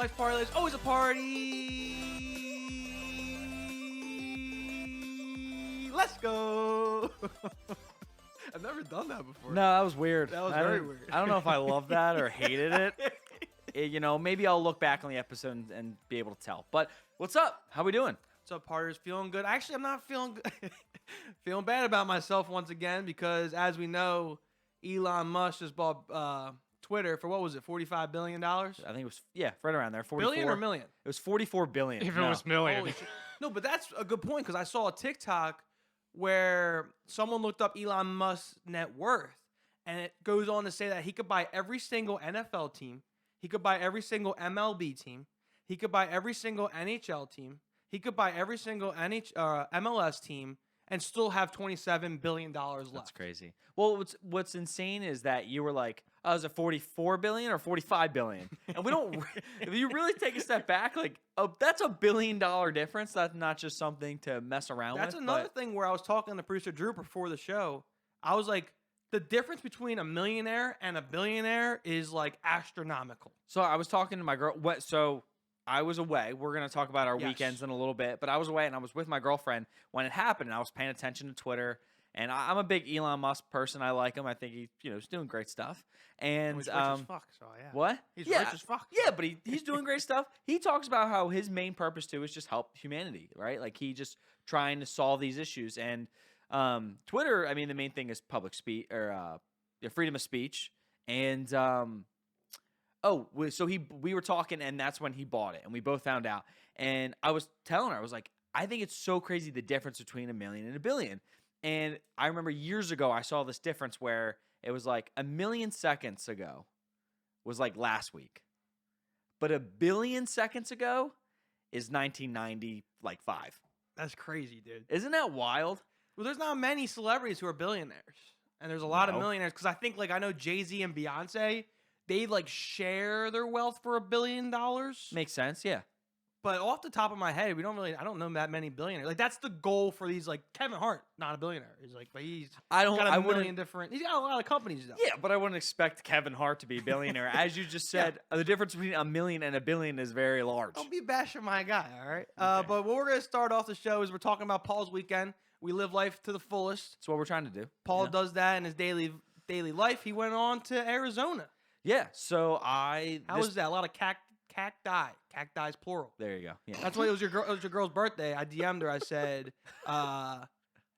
Life party is always a party. Let's go. I've never done that before. No, that was weird. That was very weird. I don't know if I love that or hated it. Maybe I'll look back on the episode and be able to tell. But what's up? How we doing? What's up, partiers? Feeling good? Actually, I'm not feeling good. Feeling bad about myself once again because, as we know, Elon Musk just bought Twitter for, what was it, $45 billion? I think it was, right around there. 44. Billion or million? It was $44 billion. If it was million. Holy shit. No, but that's a good point because I saw a TikTok where someone looked up Elon Musk's net worth, and it goes on to say that he could buy every single NFL team, he could buy every single MLB team, he could buy every single NHL team, he could buy every single MLS team, and still have $27 billion left. That's crazy. Well, what's insane is that you were like, oh, is it 44 billion or 45 billion? And we don't, if you really take a step back, like, that's $1 billion difference. That's not just something to mess around with. That's another thing where I was talking to producer Drew before the show. I was like, the difference between a millionaire and a billionaire is like astronomical. So I was talking to my girl. So I was away. We're going to talk about our weekends in a little bit, but I was away and I was with my girlfriend when it happened, and I was paying attention to Twitter. And I'm a big Elon Musk person. I like him. I think he's doing great stuff. And he's rich as fuck, so yeah. What? He's rich as fuck. Yeah, but he's doing great stuff. He talks about how his main purpose too is just help humanity, right? Like he just trying to solve these issues. And Twitter, I mean, the main thing is public speech or freedom of speech. And so we were talking, and that's when he bought it, and we both found out. And I was telling her, I was like, I think it's so crazy the difference between $1 million and $1 billion. And I remember years ago, I saw this difference where it was like 1 million seconds ago was like last week. But 1 billion seconds ago is 1995. That's crazy, dude. Isn't that wild? Well, there's not many celebrities who are billionaires. And there's a lot of millionaires. Because I think, like, I know Jay-Z and Beyonce, they, like, share their wealth for $1 billion. Makes sense, yeah. But off the top of my head, I don't know that many billionaires. Like, that's the goal for these, like, Kevin Hart, not a billionaire. He's like, but he's got a million different, he's got a lot of companies, though. Yeah, but I wouldn't expect Kevin Hart to be a billionaire. As you just said, the difference between $1 million and $1 billion is very large. Don't be bashing my guy, all right? Okay. But what we're going to start off the show is we're talking about Paul's weekend. We live life to the fullest. That's what we're trying to do. Paul does that in his daily life. He went on to Arizona. Yeah, so How was that? A lot of cacti. Cacti's plural. There you go. Yeah. That's why it was your girl's birthday. I DM'd her. I said, have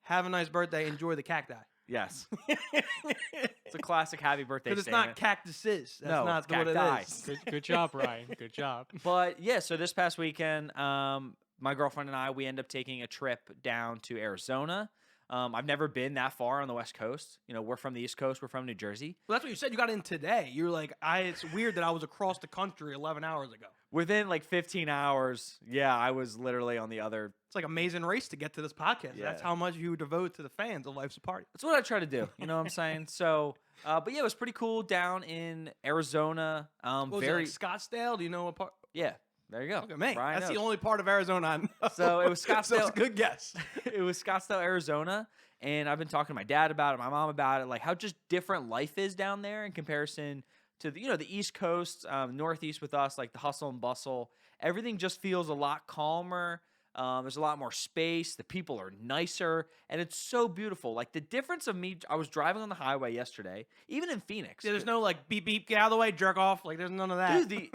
a nice birthday. Enjoy the cacti. Yes. It's a classic happy birthday Because it's statement. not cactuses. That's No, not it's what cacti. it is. Good job, Ryan. Good job. But yeah, so this past weekend, my girlfriend and I, we end up taking a trip down to Arizona. I've never been that far on the West Coast. We're from the East Coast. We're from New Jersey. Well, that's what you said. You got in today. You were like, it's weird that I was across the country 11 hours ago. Within like 15 hours, yeah, I was literally on the other. It's like an amazing race to get to this podcast. Yeah. That's how much you devote to the fans of Life's a Party. That's what I try to do. You know what I'm saying? So, but yeah, it was pretty cool down in Arizona. What was it, like Scottsdale? Do you know what part? Yeah, there you go. Look at me. Ryan That's knows. the only part of Arizona I know. So it was Scottsdale. So it's a good guess. It was Scottsdale, Arizona. And I've been talking to my dad about it, my mom about it, like how just different life is down there in comparison to the East Coast, Northeast with us, like the hustle and bustle. Everything just feels a lot calmer. There's a lot more space. The people are nicer, and it's so beautiful. Like the difference of me, I was driving on the highway yesterday, even in Phoenix. Yeah, there's no like beep beep, get out of the way, jerk off. Like there's none of that. Dude,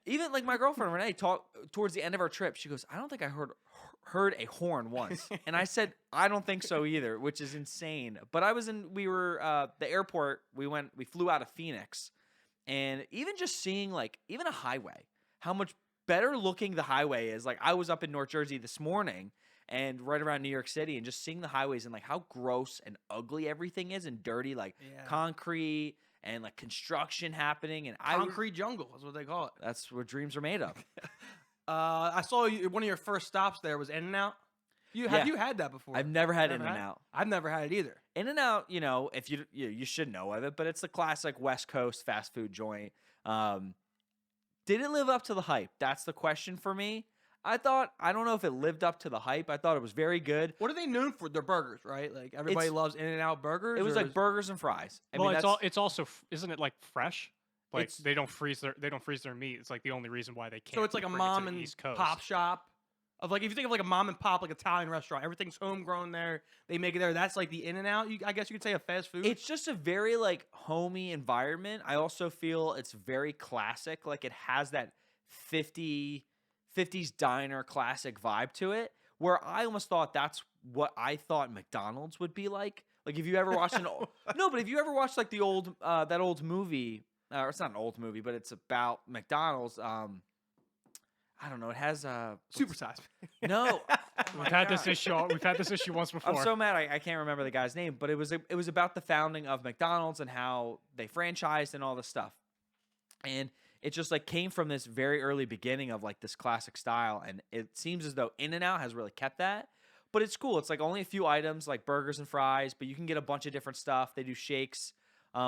even like my girlfriend Renee talked towards the end of our trip. She goes, "I don't think I heard a horn once," and I said, "I don't think so either," which is insane. But we were the airport. We flew out of Phoenix, and even just seeing like even a highway, how much better looking the highway is. Like I was up in North Jersey this morning and right around New York City, and just seeing the highways and like how gross and ugly everything is and dirty, like concrete and like construction happening, and concrete jungle is what they call it. That's what dreams are made of. I saw one of your first stops there was In-N-Out. Have you had that before? I've never had In-N-Out. I've never had it either. In-N-Out, if you should know of it, but it's the classic West Coast fast food joint. Did it live up to the hype? That's the question for me. I don't know if it lived up to the hype. I thought it was very good. What are they known for? Their burgers, right? Like everybody loves In-N-Out burgers. It was like burgers and fries. It's also, isn't it like fresh? Like It's- they don't freeze their meat. It's like the only reason why they can't. So it's like a bring it to mom the and East Coast. pop shop of like if you think of like a mom and pop like Italian restaurant, everything's homegrown there. They make it there. That's like the In-N-Out. I guess you could say a fast food. It's just a very like homey environment. I also feel it's very classic. Like it has that 50s diner classic vibe to it. Where I almost thought that's what I thought McDonald's would be like. Like if you ever watched no, but if you ever watched like the old that old movie, or it's not an old movie, but it's about McDonald's. I don't know. It has Supersize. no. We've had this issue. We've had this issue once before. I'm so mad I can't remember the guy's name, but it was about the founding of McDonald's and how they franchised and all this stuff. And it just like came from this very early beginning of like this classic style, and it seems as though In-N-Out has really kept that. But it's cool. It's like only a few items like burgers and fries, but you can get a bunch of different stuff. They do shakes.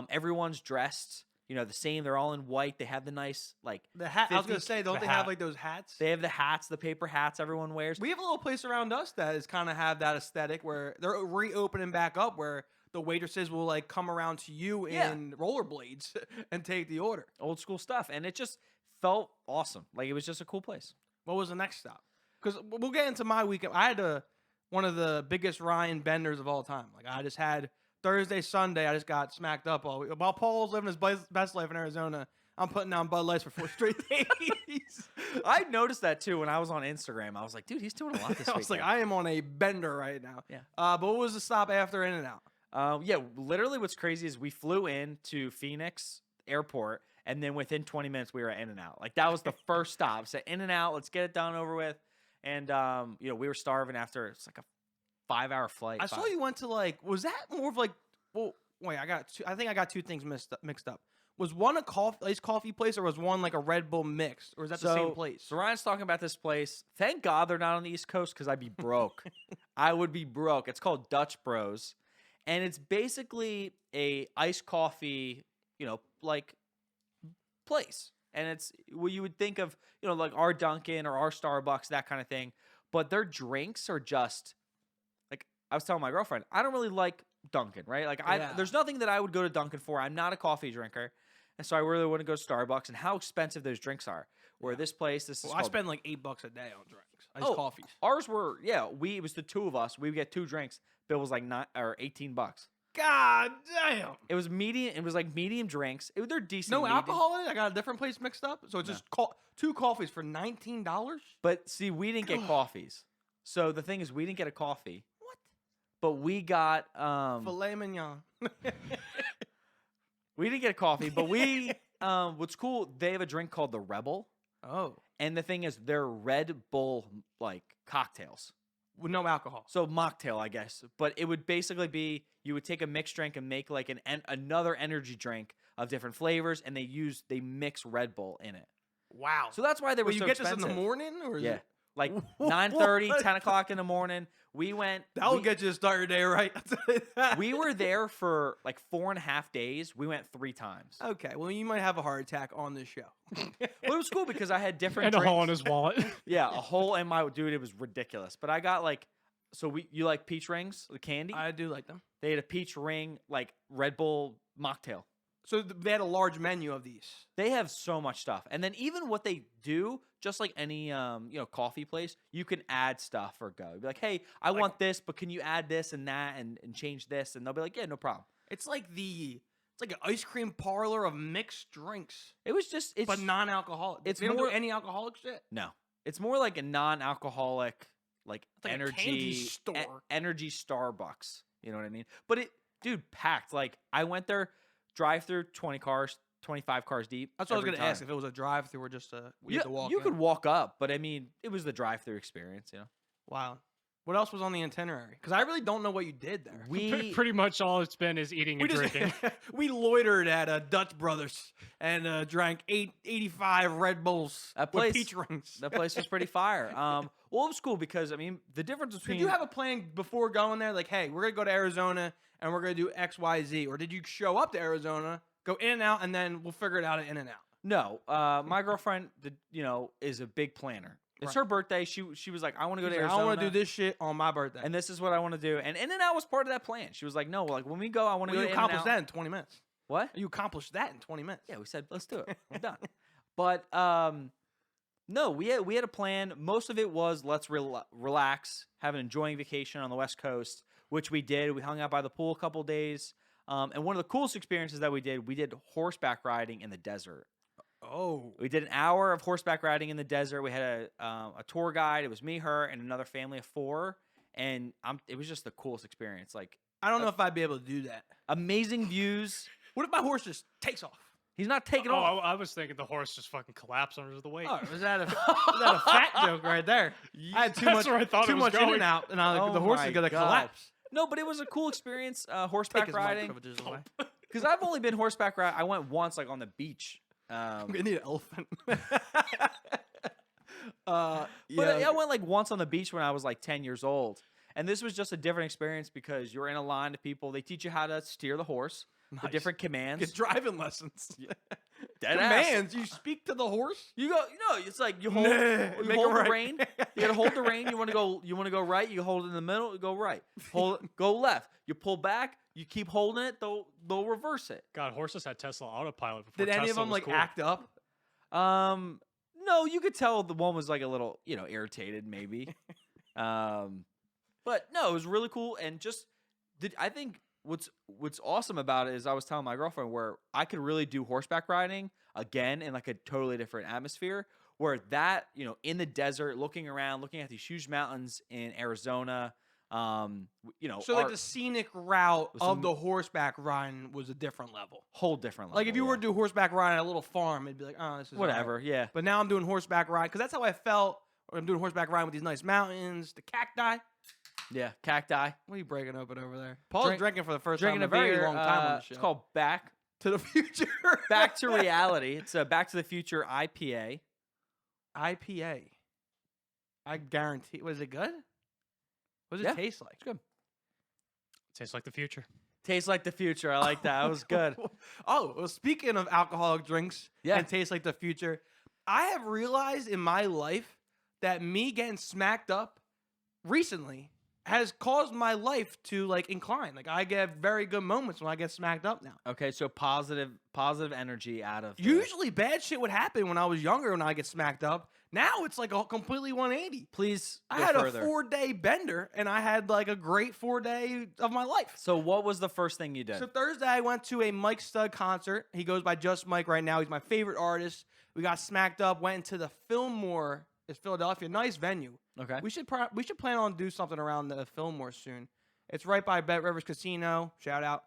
Everyone's dressed, the same. They're all in white. They have the nice like The hat. I was gonna 50 say, don't the they have hat. like those hats? They have the hats, the paper hats everyone wears. We have a little place around us that is kind of have that aesthetic where they're reopening back up, where the waitresses will like come around to you Yeah. in rollerblades and take the order. Old school stuff, and it just felt awesome. Like it was just a cool place. What was the next stop? Because we'll get into my weekend. I had one of the biggest Ryan benders of all time. Like I just had Thursday, Sunday. I just got smacked up all week. While Paul's living his best life in Arizona, I'm putting down Bud Lights for 4 straight days. I noticed that too when I was on Instagram. I was like, dude, he's doing a lot this I was like, weekend. I am on a bender right now. Yeah. But what was the stop after In-N-Out? Yeah, literally what's crazy is we flew in to Phoenix Airport, and then within 20 minutes we were at In-N-Out. Like that was the first stop. So In-N-Out, let's get it done over with. And we were starving after it's like a 5-hour flight. I saw you went to like, was that more of like, well, wait, I think I got two things mixed up. Was one a iced coffee place, or was one like a Red Bull mix, or is that the same place? So Ryan's talking about this place. Thank God they're not on the East Coast because I'd be broke. I would be broke. It's called Dutch Bros, and it's basically a iced coffee, like place. And it's what you would think of, like our Dunkin' or our Starbucks, that kind of thing. But their drinks are just like I was telling my girlfriend, I don't really like Dunkin', right? Like Yeah. there's nothing that I would go to Dunkin' for. I'm not a coffee drinker. And so I really want to go to Starbucks, and how expensive those drinks are. Where this place, this is I called, spend like $8 a day on drinks, iced coffees. Ours were, it was the two of us. We would get 2 drinks. Bill was like $18. God damn! It was medium. It was like medium drinks. They're decent. No medium. alcohol in it. I got a different place mixed up, so it's just 2 coffees for $19. But see, we didn't get coffees. So the thing is, we didn't get a coffee. What? But we got Filet mignon. we didn't get a coffee, but we what's cool, they have a drink called the Rebel. Oh, And the thing is, they're Red Bull like cocktails. with no alcohol. So mocktail, I guess. But it would basically be you would take a mixed drink and make like another energy drink of different flavors, and they mix Red Bull in it. Wow. So that's why they were you so get expensive. this in the morning, or is Yeah. it? Like What? 9:30, 10 o'clock in the morning. We went. That will we- get you to start your day right. I'll tell you that. We were there for like 4.5 days. We went 3 times. Okay, well, you might have a heart attack on this show. But it was cool because I had different and a hole in drinks. his wallet. Yeah, a hole in my dude. It was ridiculous. But I got like, you like peach rings, the candy? I do like them. They had a peach ring, like Red Bull mocktail. So they had a large menu of these. They have so much stuff. And then even what they do, just like any coffee place, you can add stuff or go. Be like, hey, I want this, but can you add this and that and change this? And they'll be like, yeah, no problem. It's like an ice cream parlor of mixed drinks, It was just but non-alcoholic. it's They don't do more- any alcoholic shit. no. It's more like a non-alcoholic, like It's like a energy candy store. energy Starbucks. You know what I mean? But dude, packed. Like I went there, drive through 20 cars, 25 cars deep. That's what I was every going to ask, time. if it was a drive-through or just we had to walk You in. could walk up, but I mean, it was the drive-through experience. Wow. What else was on the itinerary? Because I really don't know what you did there. Pretty much all it's been is eating and drinking. we loitered at Dutch Brothers and drank 85 Red Bulls That with place- peach rings. That place was pretty fire. Well, it was cool because I mean, the difference between Did you have a plan before going there? Like, hey, we're going to go to Arizona and we're going to do X, Y, Z. Or did you show up to Arizona, go in and out, and then we'll figure it out at in and out? No, my girlfriend, is a big planner. It's Right. her birthday. She was like, I want to go to She's like, Arizona. I want to do this shit on my birthday. And this is what I want to do. And In-N-Out was part of that plan. She was like, no, like when we go, I want to well, go you to accomplished In-N-Out. that in 20 minutes. What? You accomplished that in 20 minutes. Yeah, we said let's do it. We're done. But no, we had a plan. Most of it was let's relax, have an enjoying vacation on the West Coast, which we did. We hung out by the pool a couple days. And one of the coolest experiences that we did horseback riding in the desert. Oh. We did an hour of horseback riding in the desert. We had a tour guide. It was me, her, and another family of 4. And it was just the coolest experience. Like, I don't know if I'd be able to do that. amazing views. What if my horse just takes off? He's not taking Oh, off. I was thinking the horse just fucking collapsed under the weight. Oh, was that a fat joke right there? I had too That's much, where I thought it too was much in going. and out, and Oh the horse my is gonna God. collapse. No, but it was a cool experience, Take horseback his mic riding. privileges away. Because I've only been horseback riding. I went once, like on the beach. We need an elephant. But I went like once on the beach when I was like 10 years old. And this was just a different experience because you're in a line of people. They teach you how to steer the horse, the Nice. different commands. Get driving lessons. Dead ass. Commands. You speak to the horse. You go, it's like you hold, Nah, you make it hold the right. rein. You gotta hold the rein. You want to go right. You hold it in the middle. You go right. Go left. You pull back. You keep holding it. They'll reverse it. God, horses had Tesla autopilot before Did any of Tesla them was like cool. act up? No, you could tell the one was like a little, irritated maybe. But no, it was really cool. And I think what's awesome about it is I was telling my girlfriend where I could really do horseback riding again in like a totally different atmosphere. Where that, in the desert, looking around, looking at these huge mountains in Arizona, So like the scenic route With of some- the horseback riding was a different level. whole different level. Like if you were to yeah. do horseback riding at a little farm, it'd be like, oh, this is all right. Whatever, yeah. But now I'm doing horseback riding because that's how I felt. When I'm doing horseback riding with these nice mountains, the cacti. Yeah, cacti. What are you breaking open over there? Paul's Drink- drinking for the first Drinking time a in a very beer. long time on the show. It's called Back To the Future. Back to Reality. It's a Back to the Future IPA. IPA. I guarantee. Was it good? What does Yeah, it taste like? It's good. Tastes like the future. Tastes like the future. I like that. That was good. Oh, well, speaking of alcoholic drinks Yeah. and taste like the future, I have realized in my life that me getting smacked up recently has caused my life to like incline. Like I get very good moments when I get smacked up now. Okay, so positive energy out of Usually bad shit would happen when I was younger when I get smacked up. Now it's like a completely 180. Please I go had further. a 4-day bender and I had like a great 4-day of my life. So what was the first thing you did? So Thursday I went to a Mike Stud concert. He goes by Just Mike right now. He's my favorite artist. We got smacked up, went into the Fillmore. It's Philadelphia. Nice venue. Okay. We should plan on do something around the Fillmore soon. It's right by Bet Rivers Casino. Shout out.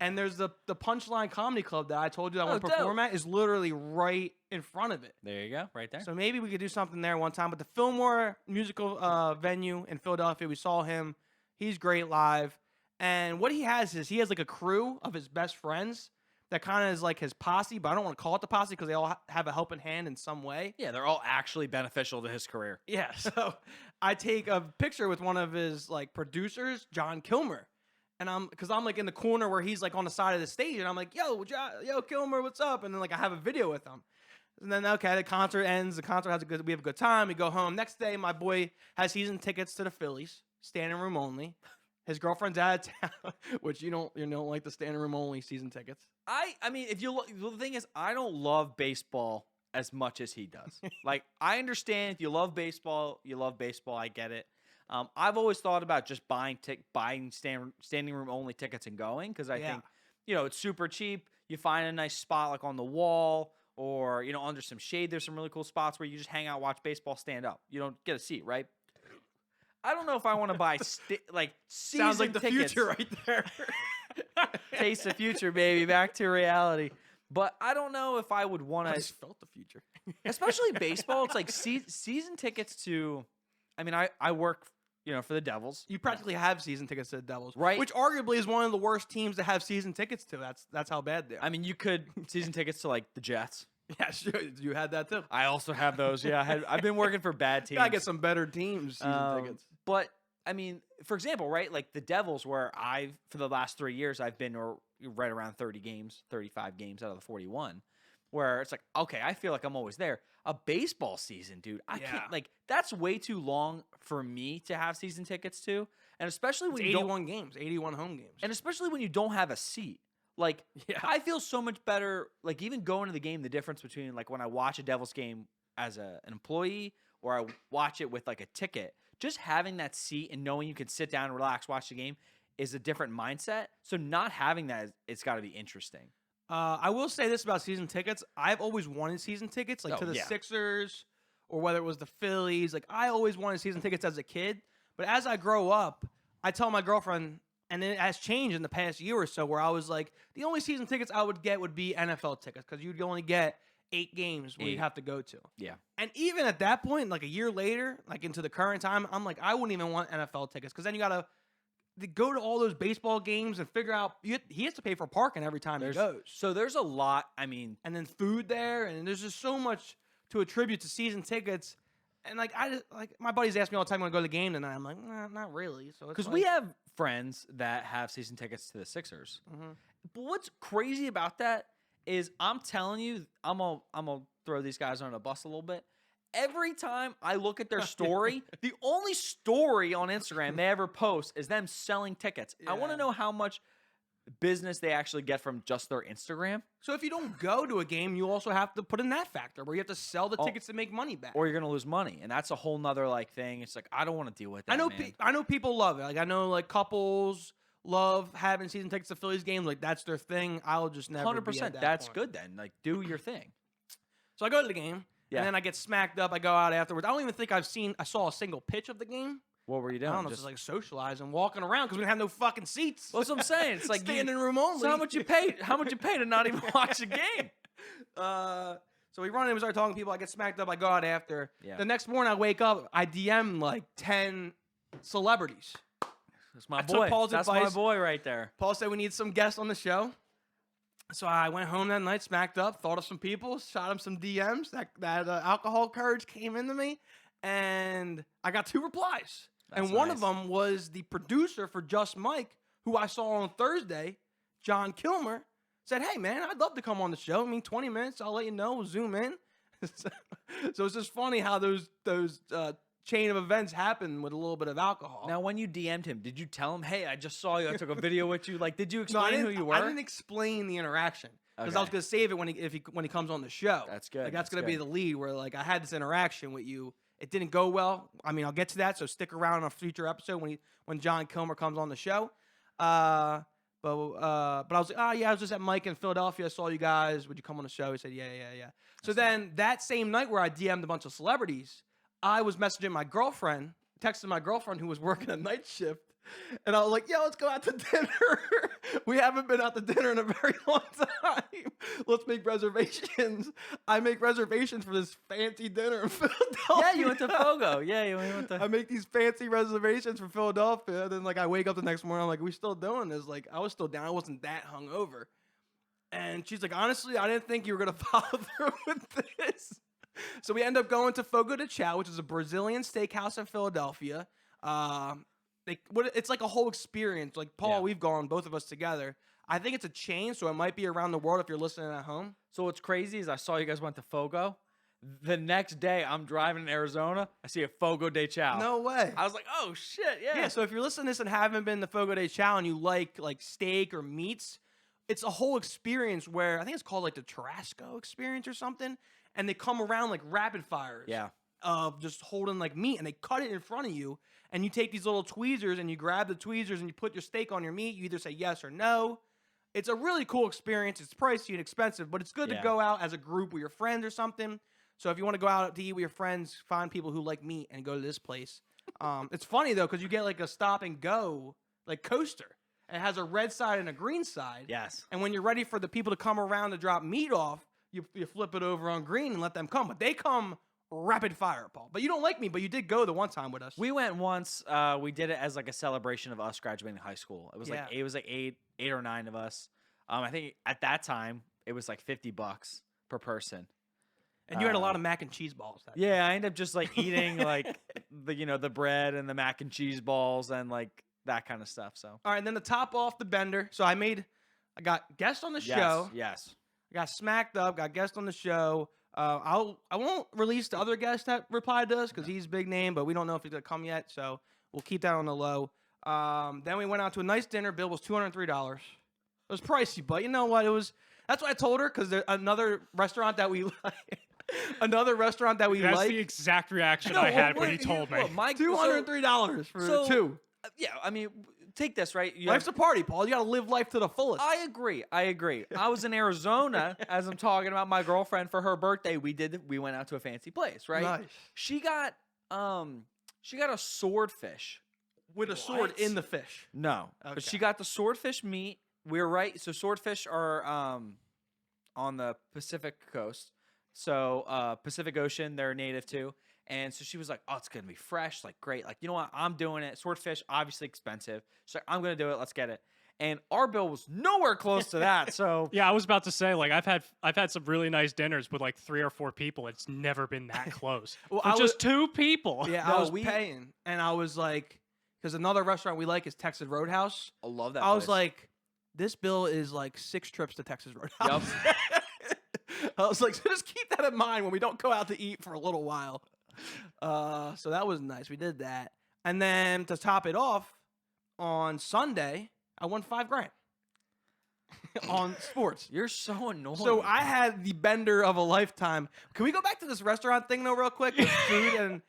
And there's the Punchline Comedy Club that I told you I want to dope. perform at is literally right in front of it. There you go, right there. So maybe we could do something there one time. But the Fillmore musical venue in Philadelphia, we saw him. He's great live. And what he has is he has like a crew of his best friends that kind of is like his posse, but I don't want to call it the posse because they all have a helping hand in some way. Yeah, they're all actually beneficial to his career. Yeah, so I take a picture with one of his like producers, John Kilmer. And I'm like in the corner where he's like on the side of the stage, and I'm like, yo, Kilmer, what's up? And then like I have a video with him. And then okay, the concert ends. The concert we have a good time. We go home. Next day, my boy has season tickets to the Phillies, standing room only. His girlfriend's out of town, which you don't like the standing room only season tickets. I mean, the thing is, I don't love baseball as much as he does. Like, I understand if you love baseball, I get it. I've always thought about just buying standing room only tickets and going because I think, it's super cheap. You find a nice spot like on the wall or, under some shade. There's some really cool spots where you just hang out, watch baseball, stand up. You don't get a seat, right? I don't know if I want to buy season Sounds like the tickets. future right there. Taste the future, baby. Back to reality. But I don't know if I would want I to, just felt the future. especially baseball. It's like season tickets to. I mean, I work, for the Devils. You practically have season tickets to the Devils, Right. Which arguably is one of the worst teams to have season tickets to. That's how bad they are. I mean, you could season tickets to like the Jets. Yeah, sure. You had that too. I also have those. Yeah, I've been working for bad teams. Gotta get some better teams season tickets. But I mean, for example, right, like the Devils, where for the last 3 years, I've been right around 30 games, 35 games out of the 41. where it's like, okay, I feel like I'm always there. A baseball season, dude, I Yeah. can't, like, that's way too long for me to have season tickets to. And especially It's when you don't, 81 games, 81 home games. and especially when you don't have a seat. Like, Yeah. I feel so much better, like, even going to the game, the difference between, like, when I watch a Devils game as an employee or I watch it with, like, a ticket, just having that seat and knowing you can sit down and relax, watch the game is a different mindset. So not having that, it's got to be interesting. I will say this about season tickets. I've always wanted season tickets, like Oh, to the yeah. Sixers or whether it was the Phillies. Like I always wanted season tickets as a kid. But as I grow up, I tell my girlfriend, and it has changed in the past year or so, where I was like, the only season tickets I would get would be NFL tickets because you'd only get 8 games where you'd 8. have to go to. Yeah. And even at that point, like a year later, like into the current time, I'm like, I wouldn't even want NFL tickets because then you gotta go to all those baseball games and figure out he has to pay for parking every time he goes, So there's a lot. I mean, and then food there, and there's just so much to attribute to season tickets. And like my buddies ask me all the time when I go to the game, and I'm like, nah, not really. So because we have friends that have season tickets to the Sixers. Mhm. But what's crazy about that is I'm telling you, I'm gonna throw these guys on a bus a little bit. Every time I look at their story, the only story on Instagram they ever post is them selling tickets. I want to Yeah. know how much business they actually get from just their Instagram, So if you don't go to a game, you also have to put in that factor where you have to sell the Oh. tickets to make money back. or you're gonna lose money, and that's a whole nother like thing. It's like I don't want to deal with that. I know man. I know people love it. Like I know like couples love having season tickets to Phillies games. Like that's their thing. I'll just never. 100%. Be at that That's point. good then. Like do your thing. So I go to the game, Yeah. and then I get smacked up. I go out afterwards. I don't even think I saw a single pitch of the game. What were you I doing? don't know, just like socializing, walking around because we didn't have no fucking seats. Well, that's what I'm saying. It's like standing room only. So how much you pay? How much you pay to not even watch the game? So we run in, we start talking to people. I get smacked up. I go out after. Yeah. The next morning, I wake up. I DM like 10 celebrities. That's my I took boy. Paul's That's advice. my boy right there. Paul said we need some guests on the show. So I went home that night, smacked up, thought of some people, shot him some DMs. That alcohol courage came into me, and I got 2 replies. That's and one of nice. them was the producer for Just Mike, who I saw on Thursday, John Kilmer, said, "Hey man, I'd love to come on the show. I mean, 20 minutes, I'll let you know. We'll zoom in." So it's just funny how those chain of events happen with a little bit of alcohol. Now, when you DM'd him, did you tell him, "Hey, I just saw you. I took a video with you"? Like, did you No, explain who you were? I didn't explain the interaction because I was Okay. gonna save it when he comes on the show. That's good. Like that's That's gonna be good. the lead where like I had this interaction with you. It didn't go well. I mean, I'll get to that. So stick around on a future episode when John Kilmer comes on the show. But I was like, oh yeah, I was just at Mike in Philadelphia. I saw you guys. Would you come on the show? He said, yeah. So then that same night where I DM'd a bunch of celebrities, I was messaging my girlfriend, texting my girlfriend who was working a night shift. And I was like, yo, let's go out to dinner. We haven't been out to dinner in a very long time. Let's make reservations. I make reservations for this fancy dinner in Philadelphia. Yeah, you went to Fogo. Yeah, you went to. I make these fancy reservations for Philadelphia. Then like I wake up the next morning, I'm like, we still doing this? Like I was still down. I wasn't that hungover. And she's like, honestly, I didn't think you were gonna follow through with this. So we end up going to Fogo de Chao, which is a Brazilian steakhouse in Philadelphia. It's like a whole experience. Like Paul, Yeah. we've gone both of us together. I think it's a chain, so it might be around the world if you're listening at home. So what's crazy is I saw you guys went to Fogo. The next day, I'm driving in Arizona. I see a Fogo de Chao. No way. I was like, oh shit, yeah. Yeah, so if you're listening to this and haven't been to Fogo de Chao and you like steak or meats, it's a whole experience where I think it's called like the Tarasco experience or something. And they come around like rapid fires Yeah. of just holding like meat and they cut it in front of you. And you take these little tweezers and you grab the tweezers and you put your steak on your meat. You either say yes or no. It's a really cool experience. It's pricey and expensive, but it's good to Yeah. go out as a group with your friends or something. So if you want to go out to eat with your friends, find people who like meat and go to this place. It's funny though because you get like a stop and go like coaster. And it has a red side and a green side. Yes. And when you're ready for the people to come around to drop meat off, you flip it over on green and let them come. But they come rapid fire, Paul. But you don't like me, but you did go the one time with us. We went once. We did it as like a celebration of us graduating high school. It was like eight or nine of us. I think at that time it was like $50 per person. And you had a lot of mac and cheese balls. That Yeah, I ended up just like eating like the bread and the mac and cheese balls and like that kind of stuff. So All right, and then to top off the bender, so I got guests on the show. Yes. got smacked up. Got guest on the show. I won't release the other guest that replied to us because he's a big name, but we don't know if he's gonna come yet. So we'll keep that on the low. Then we went out to a nice dinner. Bill was $203. It was pricey, but you know what? That's what I told her because there's another restaurant that we like. Another restaurant that we That's like. the exact reaction No, I had well, when you told me. Look, Mike, $203 for so- two. yeah, I mean, take this, right? Life's a party, Paul. You gotta live life to the fullest. I agree. I was in Arizona as I'm talking about my girlfriend for her birthday. We went out to a fancy place, right? Nice. She got a swordfish. With a sword in the fish. No, Okay. but she got the swordfish meat. We're right. So swordfish are on the Pacific coast. So Pacific Ocean, they're native to. And so she was like, "Oh, it's gonna be fresh, like great. Like, you know what? I'm doing it. Swordfish, obviously expensive. So I'm gonna do it. Let's get it." And our bill was nowhere close to that. So Yeah, I was about to say, like, I've had some really nice dinners with like 3 or 4 people. It's never been that close. Well, For I just 2 people. Yeah, No, I was we- paying, and I was like, because another restaurant we like is Texas Roadhouse. I love that. I was place. like, this bill is like 6 trips to Texas Roadhouse. I was like, so just keep that in mind when we don't go out to eat for a little while. So that was nice. We did that, and then to top it off, on Sunday I won $5,000 on sports. You're so annoying. So I had the bender of a lifetime. Can we go back to this restaurant thing though, real quick? With food and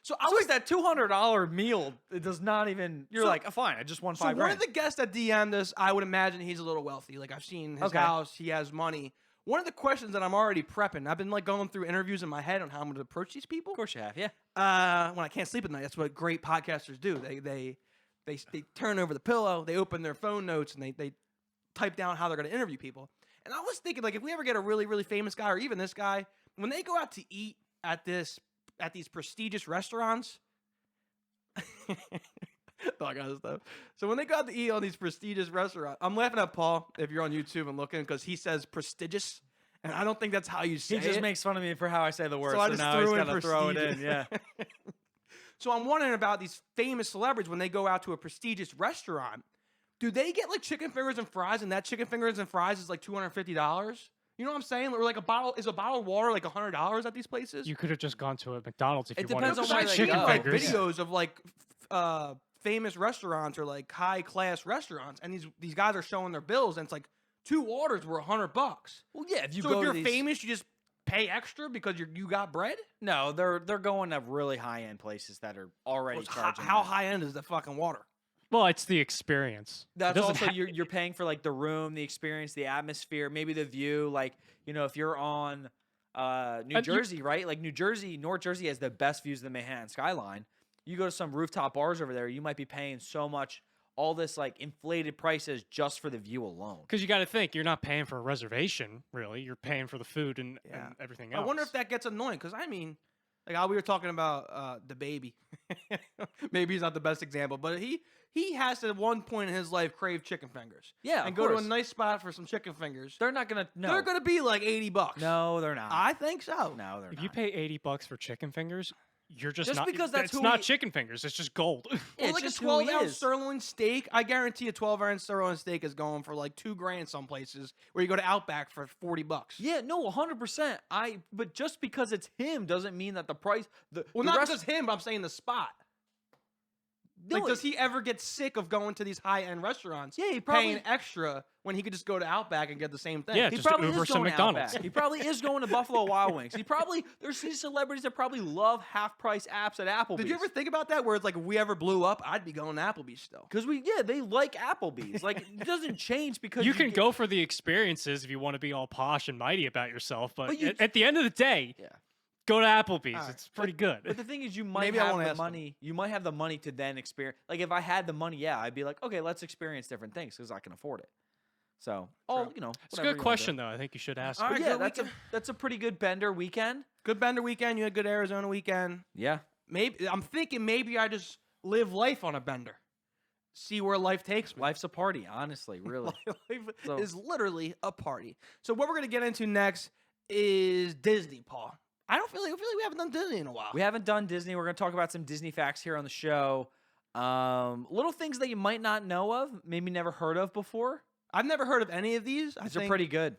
so I I was was that $200 meal. It does not even. You're So- like, fine. I just won so $5,000. one of the guests that DM'd us, I would imagine he's a little wealthy. Like I've seen his Okay. house, he has money. One of the questions that I'm already prepping, I've been like going through interviews in my head on how I'm going to approach these people. Of course you have. Yeah. When I can't sleep at night, that's what great podcasters do. They turn over the pillow, they open their phone notes, and they type down how they're going to interview people. And I was thinking, like, if we ever get a really, really famous guy, or even this guy, when they go out to eat at these prestigious restaurants, dog out of stuff. So when they go out to eat on these prestigious restaurants, I'm laughing at Paul if you're on YouTube and looking because he says prestigious, and I don't think that's how you say He just it. makes fun of me for how I say the word. So I So just now he's threw in got to throw it in. prestigious. Yeah. So I'm wondering about these famous celebrities when they go out to a prestigious restaurant. Do they get like chicken fingers and fries, and that chicken fingers and fries is like $250? You know what I'm saying? Or like a bottle of water like $100 at these places? You could have just gone to a McDonald's if It you wanted depends to on buy where they chicken go. like fingers. videos of like famous restaurants or like high class restaurants, and these guys are showing their bills, and it's like 2 orders were $100. Well, yeah. If you So go if you're to these, famous, you just pay extra because you got bread. no, they're going to really high end places that are already charging. How that. high end is the fucking water? Well, it's the experience. It That's doesn't also ha- you're paying for like the room, the experience, the atmosphere, maybe the view. Like, you know, if you're on New And you- Jersey, right? Like North Jersey has the best views of the Manhattan skyline. You go to some rooftop bars over there, you might be paying so much, all this like inflated prices just for the view alone. Because you got to think, you're not paying for a reservation, really. You're paying for the food and everything else. I wonder if that gets annoying because I mean, like how we were talking about the baby. Maybe he's not the best example, but he has at one point in his life craved chicken fingers. Yeah, and of go to course. a nice spot for some chicken fingers. They're not gonna. No, They're gonna be like $80. No, they're not. I think so. No, they're If not. you pay $80 for chicken fingers, you're just Just not. because that's it's who not we- chicken fingers. It's just gold. Yeah, Well, it's like a just who he 12-ounce is. sirloin steak. I guarantee a 12-ounce sirloin steak is going for like $2,000 some places. Where you go to Outback for $40. Yeah, no, 100%. But just because it's him doesn't mean that the price. Well, the not rest, just him, but I'm saying the spot. no, Like, does he ever get sick of going to these high-end restaurants? Yeah, he probably. paying extra when he could just go to Outback and get the same thing. Yeah, He just probably Uber is some going to McDonald's. Outback. He probably is going to Buffalo Wild Wings. There's these celebrities that probably love half price apps at Applebee's. Did you ever think about that? Where it's like, if we ever blew up, I'd be going to Applebee's still. Because they like Applebee's. Like it doesn't change because You can get- go for the experiences if you want to be all posh and mighty about yourself, but, But you- at the end of the day, Yeah. go to Applebee's. All right. It's pretty good. But the thing is, you might Maybe I have won't the ask them. money. You might have the money to then experience. Like if I had the money, yeah, I'd be like, okay, let's experience different things because I can afford it. So, True. you know, It's a whatever good you wanna do. question, though. I think you should ask. All it. right, But yeah, good that's a pretty good bender weekend. Good Bender weekend. You had a good Arizona weekend. Yeah. Maybe I'm thinking maybe I just live life on a bender. See where life takes me. Life's a party, honestly, really. Life So- is literally a party. So what we're gonna get into next is Disney, Paul. I feel like we haven't done Disney in a while. We haven't done Disney. We're going to talk about some Disney facts here on the show. Little things that you might not know of, maybe never heard of before. I've never heard of any of these. These are pretty good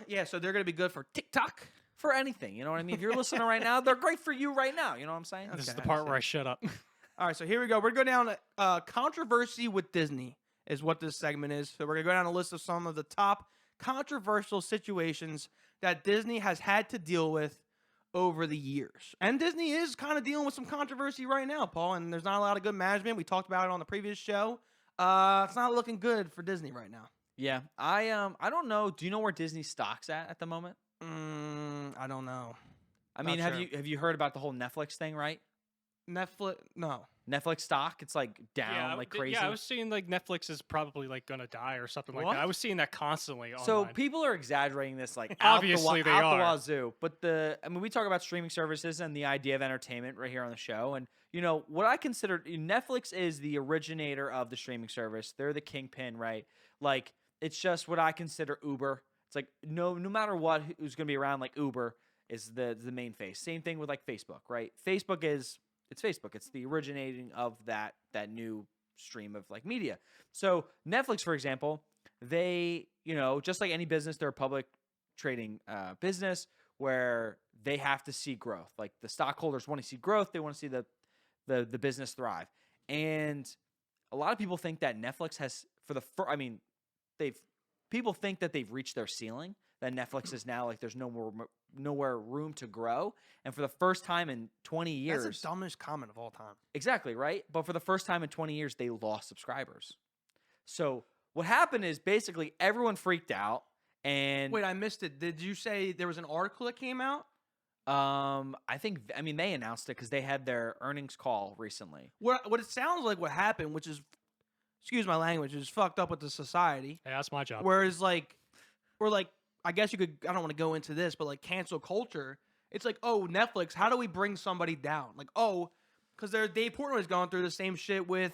Yeah, so they're gonna be good for TikTok. for anything. You know what I mean? If you're listening right now, they're great for you right now. You know what I'm saying? This is Okay, the I part see. where I shut up. All right, so here we go. We're going down controversy with Disney is what this segment is. So we're gonna go down a list of some of the top controversial situations that Disney has had to deal with over the years. And Disney is kind of dealing with some controversy right now, Paul, and there's not a lot of good management. We talked about it on the previous show. It's not looking good for Disney right now. Yeah. I don't know. Do you know where Disney stock's at the moment? I don't know. I mean, Not have sure. you heard about the whole Netflix thing, right? Netflix, no. Netflix stock, it's like down like crazy. Yeah, I was seeing like Netflix is probably like gonna die or something like What? that. I was seeing that constantly online. So people are exaggerating this like Obviously they out the are. wazoo. But I mean, we talk about streaming services and the idea of entertainment right here on the show. And what I consider Netflix is the originator of the streaming service. They're the kingpin, right? Like it's just what I consider Uber. It's like no matter what, who's gonna be around, like Uber is the main face. Same thing with like Facebook, right? It's Facebook. It's the originating of that new stream of like media. So Netflix, for example, they, just like any business, they're a public trading business where they have to see growth. Like the stockholders want to see growth. They want to see the business thrive. And a lot of people think that Netflix has people think that they've reached their ceiling, that Netflix is now like there's nowhere room to grow. And for the first time in 20 years. That's the dumbest comment of all time. Exactly, right? But for the first time in 20 years, they lost subscribers. So what happened is basically everyone freaked out. And Wait, I missed it. Did you say there was an article that came out? they announced it because they had their earnings call recently. What it sounds like what happened, which is, excuse my language, is fucked up with the society. Hey, that's my job. Whereas I guess you could, I don't want to go into this, but like cancel culture, it's like, oh, Netflix, how do we bring somebody down? Like, oh, because Dave Portnoy is going through the same shit with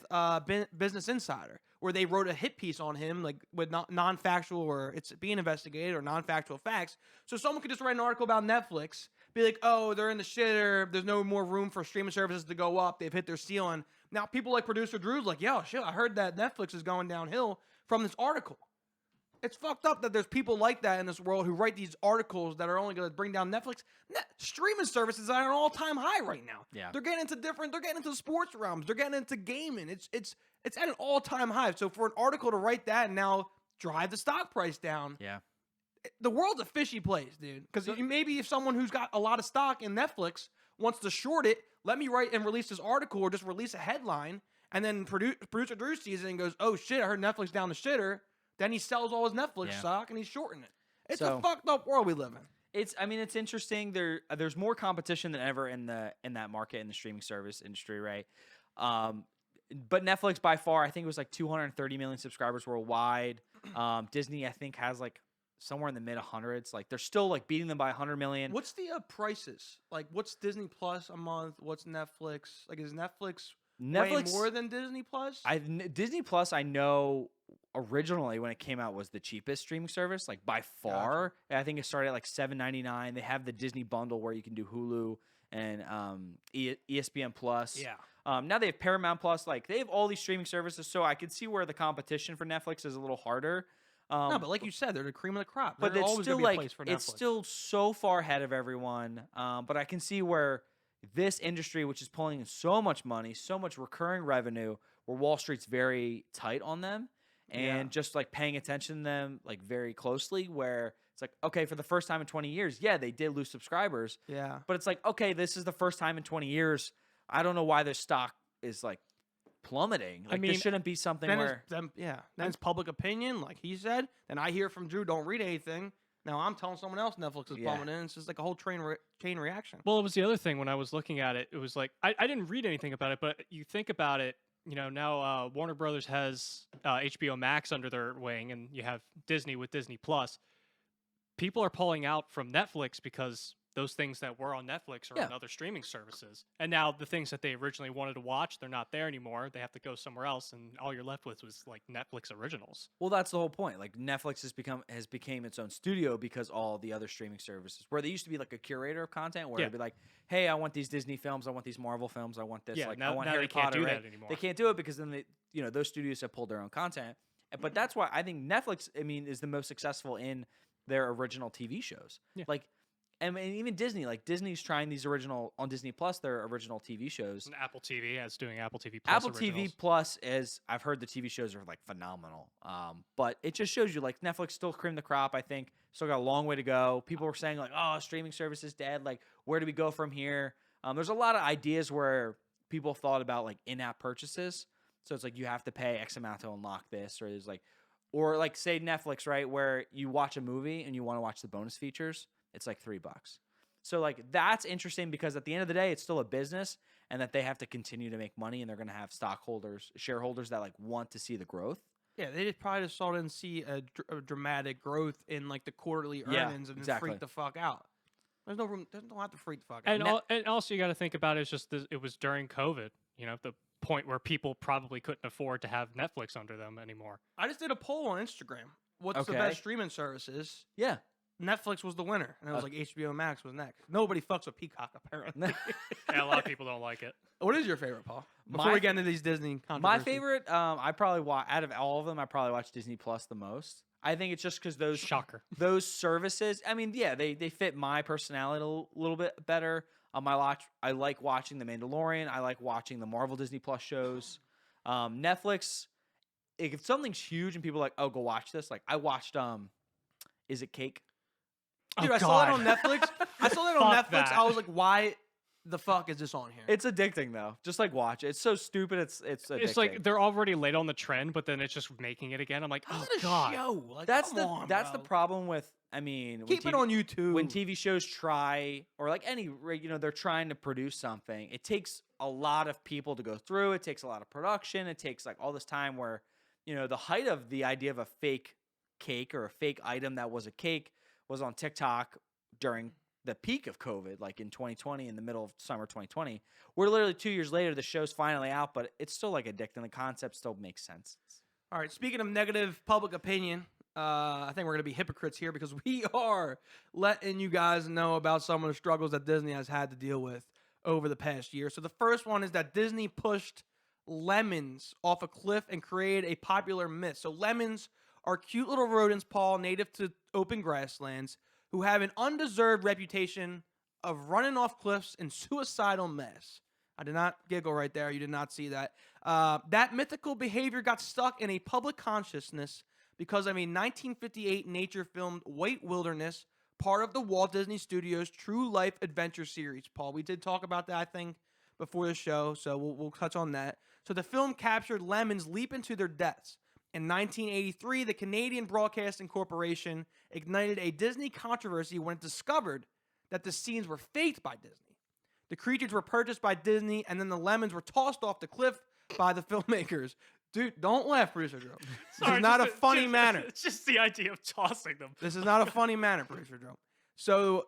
Business Insider, where they wrote a hit piece on him, like with non-factual, or it's being investigated, or non-factual facts. So someone could just write an article about Netflix, be like, oh, they're in the shitter, there's no more room for streaming services to go up, they've hit their ceiling. Now people like producer Drew's like, yo, shit, I heard that Netflix is going downhill from this article. It's fucked up that there's people like that in this world who write these articles that are only going to bring down Netflix. Streaming services are at an all-time high right now. Yeah. They're getting into sports realms. They're getting into gaming. It's at an all-time high. So for an article to write that and now drive the stock price down, Yeah. the world's a fishy place, dude. Because maybe if someone who's got a lot of stock in Netflix wants to short it, let me write and release this article or just release a headline, and then producer Drew sees it and goes, oh shit, I heard Netflix down the shitter. Then he sells all his Netflix stock and he's shorting it. It's a fucked up world we live in. It's interesting. There's more competition than ever in that market, in the streaming service industry, right? But Netflix by far, I think it was like 230 million subscribers worldwide. Disney, I think, has like somewhere in the mid hundreds. Like they're still like beating them by 100 million. What's the prices? Like what's Disney Plus a month? What's Netflix? Like is Netflix way more than Disney Plus? Disney Plus, I know originally when it came out was the cheapest streaming service, like by far. Gotcha. I think it started at like $7.99. They have the Disney bundle where you can do Hulu and ESPN Plus. Yeah. Now they have Paramount Plus. Like they have all these streaming services, so I can see where the competition for Netflix is a little harder. No, but like you said, they're the cream of the crop. But There's it's always still gonna be a like place for Netflix. it's still so far ahead of everyone. But I can see where this industry, which is pulling in so much money, so much recurring revenue, where Wall Street's very tight on them and just like paying attention to them like very closely, where it's like, okay, for the first time in 20 years, yeah, they did lose subscribers. Yeah. But it's like, okay, this is the first time in 20 years. I don't know why their stock is like plummeting. Like, this shouldn't be something where then it's public opinion, like he said. Then I hear from Drew, don't read anything. Now I'm telling someone else Netflix is plummeting. It's just like a whole chain reaction. Well, it was the other thing when I was looking at it. It was like I didn't read anything about it, but you think about it. Now Warner Brothers has HBO Max under their wing, and you have Disney with Disney Plus. People are pulling out from Netflix because those things that were on Netflix are on other streaming services. And now the things that they originally wanted to watch, they're not there anymore. They have to go somewhere else, and all you're left with was like Netflix originals. Well, that's the whole point. Like Netflix has became its own studio because all the other streaming services, where they used to be like a curator of content, where it'd be like, hey, I want these Disney films, I want these Marvel films, I want this. Yeah, like now, I want now Harry they can't Potter. do right? that anymore. They can't do it because then those studios have pulled their own content. But that's why I think Netflix, I mean, is the most successful in their original TV shows. Yeah. Like, and even Disney, like Disney's trying these original on Disney Plus, their original TV shows. And Apple TV is doing Apple TV Plus. Apple TV Plus is, I've heard the TV shows are like phenomenal. But it just shows you like Netflix still cream the crop. I think still got a long way to go. People were saying like, oh, streaming service is dead. Like, where do we go from here? There's a lot of ideas where people thought about like in-app purchases. So it's like you have to pay X amount to unlock this, or there's like, or like say Netflix, right, where you watch a movie and you want to watch the bonus features. It's like $3. So like that's interesting because at the end of the day, it's still a business, and that they have to continue to make money, and they're going to have shareholders that like want to see the growth. Yeah, they probably just didn't see a dramatic growth in like the quarterly earnings and exactly. freak the fuck out. There's no room. There's no have to freak the fuck out. And also you got to think about it, it's just it was during COVID. You know, the point where people probably couldn't afford to have Netflix under them anymore. I just did a poll on Instagram. What's the Okay. best streaming services? Yeah. Netflix was the winner, and it was like HBO Max was next. Nobody fucks with Peacock, apparently. Yeah, a lot of people don't like it. What is your favorite, Paul? Before My we get into these Disney controversies. My favorite, I probably watch out of all of them. I probably watch Disney Plus the most. I think it's just because Shocker. those services. I mean, yeah, they fit my personality a little bit better. I like watching The Mandalorian. I like watching the Marvel Disney Plus shows. Netflix, if something's huge and people are like, oh, go watch this. Like I watched, Is It Cake? Dude, Oh, I saw that on God. Netflix. I saw that on Fuck Netflix. that. I was like, why the fuck is this on here? It's addicting though. Just like watch it. It's so stupid. It's addicting. It's like they're already late on the trend, but then it's just making it again. I'm like, How's oh it a God. show? Like, that's come the on, that's the bro. problem with. I mean, Keep it on YouTube. when TV shows try, or like they're trying to produce something, it takes a lot of people to go through. It takes a lot of production. It takes like all this time where, the height of the idea of a fake cake or a fake item that was a cake was on TikTok during the peak of COVID, like in 2020, in the middle of summer 2020. We're literally 2 years later, the show's finally out, but it's still like addicting. The concept still makes sense. All right, speaking of negative public opinion, I think we're going to be hypocrites here because we are letting you guys know about some of the struggles that Disney has had to deal with over the past year. So the first one is that Disney pushed lemons off a cliff and created a popular myth. So lemons are cute little rodents, Paul, native to open grasslands, who have an undeserved reputation of running off cliffs in suicidal mess. I did not giggle right there. You did not see that. That mythical behavior got stuck in a public consciousness because of a 1958 nature film, White Wilderness, part of the Walt Disney Studios True Life Adventure series. Paul, we did talk about that, I think, before the show, so we'll touch on that. So the film captured lemons leaping to their deaths. In 1983, the Canadian Broadcasting Corporation ignited a Disney controversy when it discovered that the scenes were faked by Disney. The creatures were purchased by Disney, and then the lemons were tossed off the cliff by the filmmakers. Dude, don't laugh, Producer Joe. This is not a funny manner. It's just the idea of tossing them. This is not a funny manner, Producer Joe. So,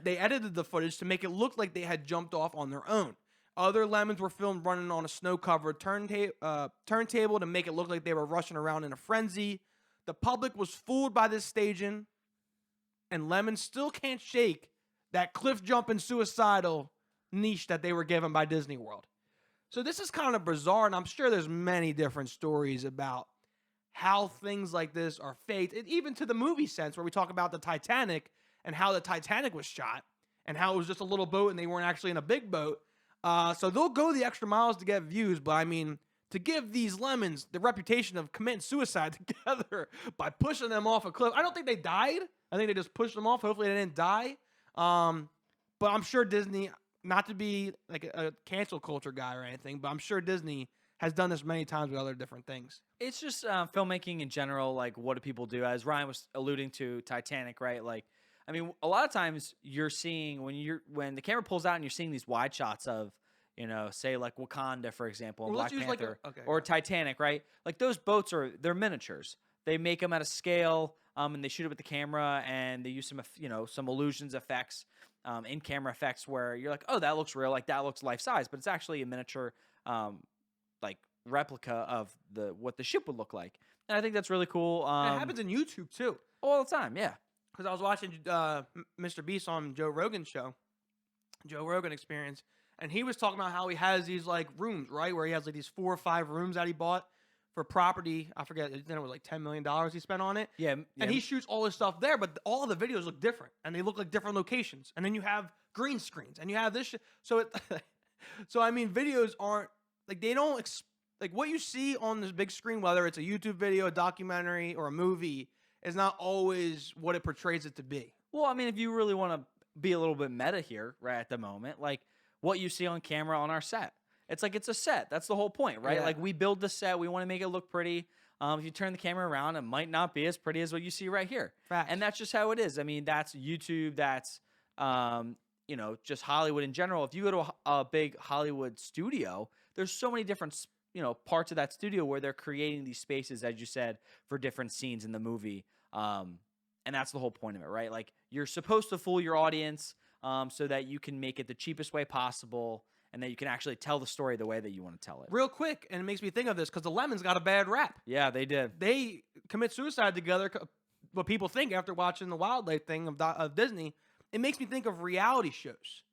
they edited the footage to make it look like they had jumped off on their own. Other lemons were filmed running on a snow-covered turntable to make it look like they were rushing around in a frenzy. The public was fooled by this staging, and lemons still can't shake that cliff-jumping suicidal niche that they were given by Disney World. So this is kind of bizarre, and I'm sure there's many different stories about how things like this are faked, and even to the movie sense where we talk about the Titanic and how the Titanic was shot and how it was just a little boat and they weren't actually in a big boat. So they'll go the extra miles to get views, but I mean, to give these lemons the reputation of committing suicide together by pushing them off a cliff. I don't think they died. I think they just pushed them off. Hopefully they didn't die. But I'm sure Disney, not to be like a cancel culture guy or anything, but I'm sure Disney has done this many times with other different things. It's just filmmaking in general. Like, what do people do? As Ryan was alluding to, Titanic, right? Like, I mean, a lot of times you're seeing when the camera pulls out and you're seeing these wide shots of, say like Wakanda, for example, and Well, Black let's use Panther, okay, or Titanic, right? Like those boats they're miniatures. They make them at a scale, and they shoot it with the camera, and they use some illusions, effects, in camera effects where you're like, oh, that looks real, like that looks life size, but it's actually a miniature, like replica of what the ship would look like. And I think that's really cool. And it happens in YouTube too. All the time, yeah. Because I was watching Mr. Beast on Joe Rogan's show, Joe Rogan Experience, and he was talking about how he has these like rooms, right, where he has like these 4 or 5 rooms that he bought for property. I forget. Then it was like $10 million he spent on it. Yeah, And he shoots all this stuff there, but all of the videos look different, and they look like different locations. And then you have green screens, and you have this shit. So so I mean, videos aren't like they don't like what you see on this big screen, whether it's a YouTube video, a documentary, or a movie, is not always what it portrays it to be. Well, I mean, if you really want to be a little bit meta here, right at the moment, like what you see on camera on our set. It's like it's a set. That's the whole point, right? Yeah. Like we build the set. We want to make it look pretty. If you turn the camera around, it might not be as pretty as what you see right here. Facts. And that's just how it is. I mean, that's YouTube. That's, just Hollywood in general. If you go to a big Hollywood studio, there's so many different, parts of that studio where they're creating these spaces, as you said, for different scenes in the movie. And that's the whole point of it, right? Like you're supposed to fool your audience so that you can make it the cheapest way possible and that you can actually tell the story the way that you want to tell it. Real quick, and it makes me think of this because the Lemons got a bad rap. Yeah, they did. They commit suicide together. What people think after watching the wildlife thing of Disney, it makes me think of reality shows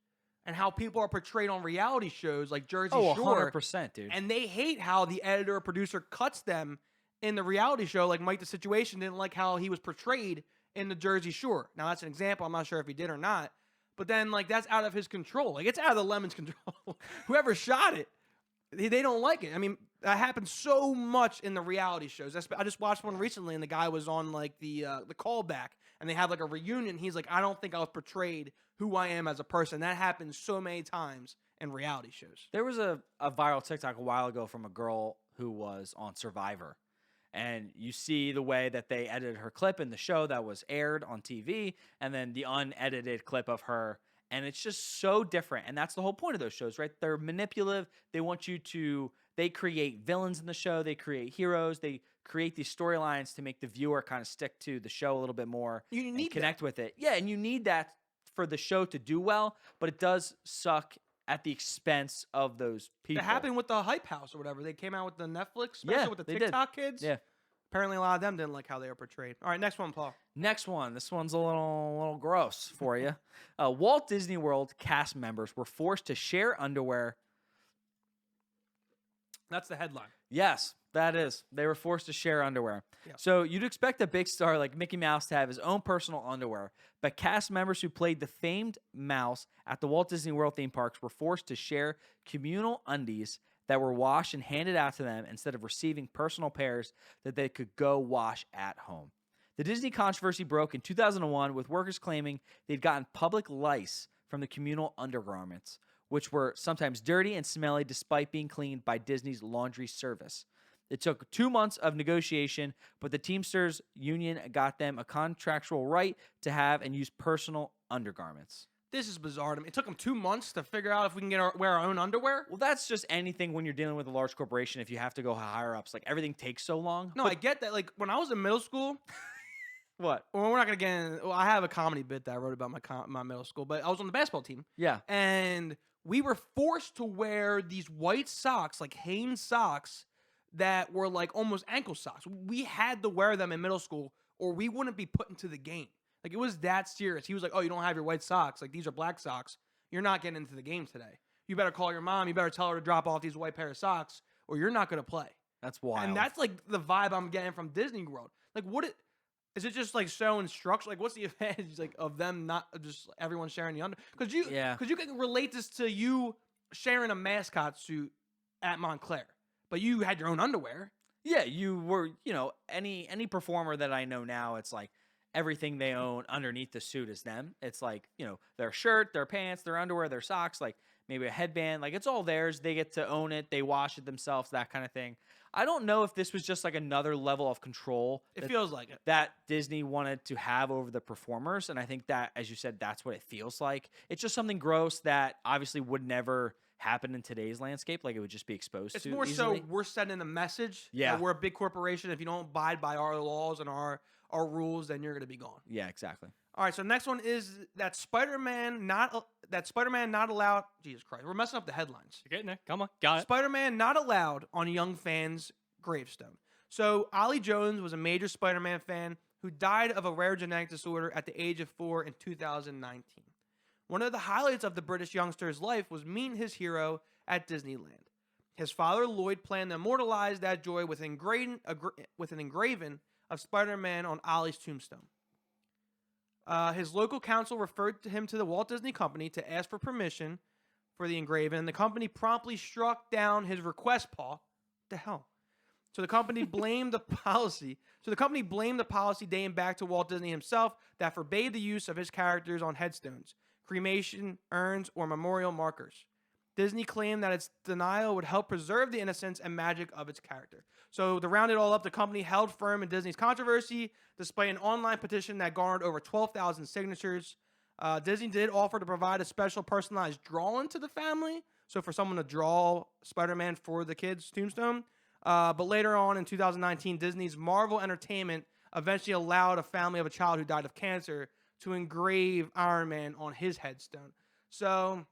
and how people are portrayed on reality shows like Jersey Shore. 100%, dude. And they hate how the editor or producer cuts them in the reality show. Like Mike the Situation didn't like how he was portrayed in the Jersey Shore. Now, that's an example. I'm not sure if he did or not. But then, like, that's out of his control. Like, it's out of the Lemons' control. Whoever shot it, they don't like it. I mean, that happens so much in the reality shows. I just watched one recently, and the guy was on, like, the callback, and they had, like, a reunion. He's like, I don't think I was portrayed who I am as a person. That happens so many times in reality shows. There was a viral TikTok a while ago from a girl who was on Survivor. And you see the way that they edited her clip in the show that was aired on TV, and then the unedited clip of her. And it's just so different. And that's the whole point of those shows, right? They're manipulative. They want you to, they create villains in the show. They create heroes. They create these storylines to make the viewer kind of stick to the show a little bit more. You need and connect with it. Yeah, and you need that for the show to do well, but it does suck at the expense of those people. It happened with the Hype House or whatever. They came out with the Netflix special with the they TikTok kids. Yeah. Apparently, a lot of them didn't like how they were portrayed. All right, next one, Paul. Next one. This one's a little gross for you. Walt Disney World cast members were forced to share underwear. That's the headline. Yes, that is. They were forced to share underwear. Yeah. So you'd expect a big star like Mickey Mouse to have his own personal underwear, but cast members who played the famed mouse at the Walt Disney World theme parks were forced to share communal undies that were washed and handed out to them instead of receiving personal pairs that they could go wash at home. The Disney controversy broke in 2001 with workers claiming they'd gotten public lice from the communal undergarments, which were sometimes dirty and smelly despite being cleaned by Disney's laundry service. It took 2 months of negotiation, but the Teamsters union got them a contractual right to have and use personal undergarments. This is bizarre to me. It took them 2 months to figure out if we can wear our own underwear. Well, that's just anything when you're dealing with a large corporation. If you have to go higher ups, like everything takes so long. No, I get that. Like when I was in middle school, What? well, we're not gonna get in. Well, I have a comedy bit that I wrote about my middle school, but I was on the basketball team, Yeah. and we were forced to wear these white socks, like Hanes socks, that were like almost ankle socks. We had to wear them in middle school, or we wouldn't be put into the game. Like it was that serious. He was like, "Oh, you don't have your white socks. Like these are black socks. You're not getting into the game today. You better call your mom. You better tell her to drop off these white pair of socks, or you're not gonna play." That's wild. And that's like the vibe I'm getting from Disney World. Like, is it just like so instruction? Like, what's the advantage like of them not just everyone sharing the under? Because you can relate this to you sharing a mascot suit at Montclair, but you had your own underwear. Yeah, you were, any performer that I know now, it's like everything they own underneath the suit is them. It's like, their shirt, their pants, their underwear, their socks, like maybe a headband, like it's all theirs. They get to own it. They wash it themselves, that kind of thing. I don't know if this was just like another level of control. It feels like it. That Disney wanted to have over the performers. And I think that, as you said, that's what it feels like. It's just something gross that obviously would never happen in today's landscape. Like it would just be exposed to It's more easily. so we're sending a message. Yeah. That we're a big corporation. If you don't abide by our laws and our rules, then you're going to be gone. Yeah, exactly. All right, so next one is that Spider-Man not allowed. Jesus Christ, we're messing up the headlines. You're getting there. Come on. Got it. Spider-Man not allowed on young fans' gravestone. So Ollie Jones was a major Spider-Man fan who died of a rare genetic disorder at the age of 4 in 2019. One of the highlights of the British youngster's life was meeting his hero at Disneyland. His father, Lloyd, planned to immortalize that joy with an engraving of Spider-Man on Ollie's tombstone. His local council referred him to the Walt Disney Company to ask for permission for the engraving, and the company promptly struck down his request, Paul. What the hell? So the company blamed the policy. Dating back to Walt Disney himself that forbade the use of his characters on headstones, cremation urns, or memorial markers. Disney claimed that its denial would help preserve the innocence and magic of its character. So to round it all up, the company held firm in Disney's controversy despite an online petition that garnered over 12,000 signatures. Disney did offer to provide a special personalized drawing to the family, so for someone to draw Spider-Man for the kid's tombstone. But later on in 2019, Disney's Marvel Entertainment eventually allowed a family of a child who died of cancer to engrave Iron Man on his headstone. So,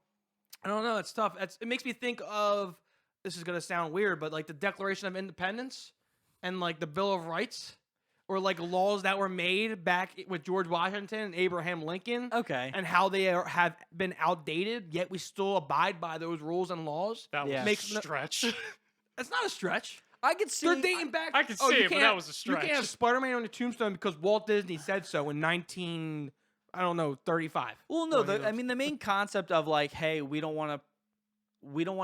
I don't know. It's tough. It makes me think of, this is going to sound weird, but like the Declaration of Independence and like the Bill of Rights, or like laws that were made back with George Washington and Abraham Lincoln. Okay. And how they have been outdated, yet we still abide by those rules and laws. That was Yeah. a stretch. It's not a stretch. I could see. They're dating back. I could see you it, but can't- that was a stretch. You can't have Spider-Man on your tombstone because Walt Disney said so in 35. Well, no, Well, I mean the main concept of like, hey, we don't want